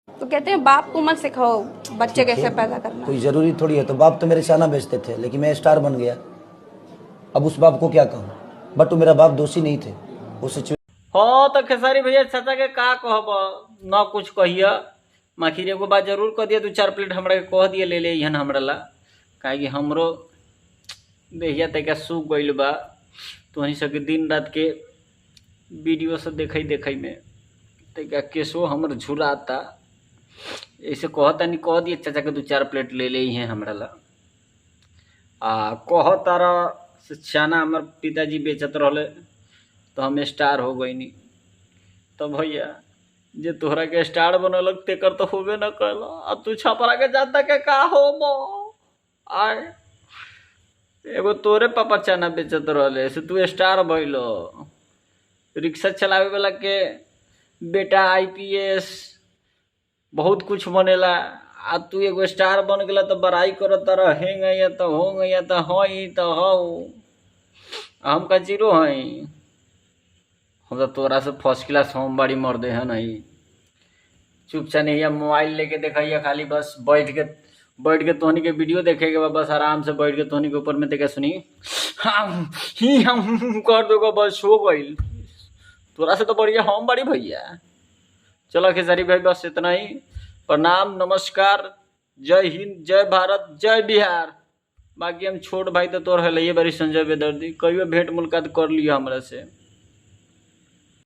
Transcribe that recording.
तो कहते हैं बाप को मत सिखाओ बच्चे ठीक कैसे है, पैदा करना। कोई जरूरी थोड़ी है। तो बाप तो मेरे चाना बेचते थे, लेकिन मैं स्टार बन गया। अब उस बाप को क्या कहूँ, बट मेरा बाप दोषी नहीं थे उस हाँ तो खेसारी भैया चाचा के का कहब, न कुछ कहिए। माखिर एगो बात जरूर कह दिए, 2-4 प्लेट हमरा के कह दिए ले ले हन हमरा ला, काहे कि हमरो देहिया तक सूख गइल बा। तोहनी सबके दिन रात के वीडियो सब देखई में तक केसो हमर झुराता। ऐसे कहता नहीं, कह दिए चाचा के 2-4 प्लेट ले ले हैं हमरा ला। कह तारा से चाना हमार पिताजी बेचत रहले तो हम स्टार हो गईनी। तो भैया जे तोहरा के स्टार बनलक तेकर तो होबे न कल, अब तू छपरा के जाता के का हो आय। एगो तोरे पापा चाना बेचत रहले से तू स्टार भइलो। रिक्शा चलावे वाला के बेटा आईपीएस बहुत कुछ बनेला, आ तू एगो स्टार बन गला तो बड़ाई करत रह, हेंग या तो होंग या तो हई तो हऊ। हम का जीरो हई, हम तो तोरा से फर्स्ट क्लास होम बड़ी मर दे है नहीं। चुपचाप नहीं या मोबाइल लेके देखिए, खाली बस बैठ के तोहनी के वीडियो देखेगा बा, बस आराम से बैठ के तोहनी के ऊपर में देखे सुनी हम कर दोगे बस हो गई। तोरा से तो बढ़िया हम बड़ी भैया। चलो खेसारी भाई बस इतना ही। प्रणाम, नमस्कार, जय हिंद, जय भारत, जय बिहार। बाकी हम छोट भाई तो तोर है बारी संजय बेदर्दी, कहियो भेंट मुलाकात कर लिया हमरा से।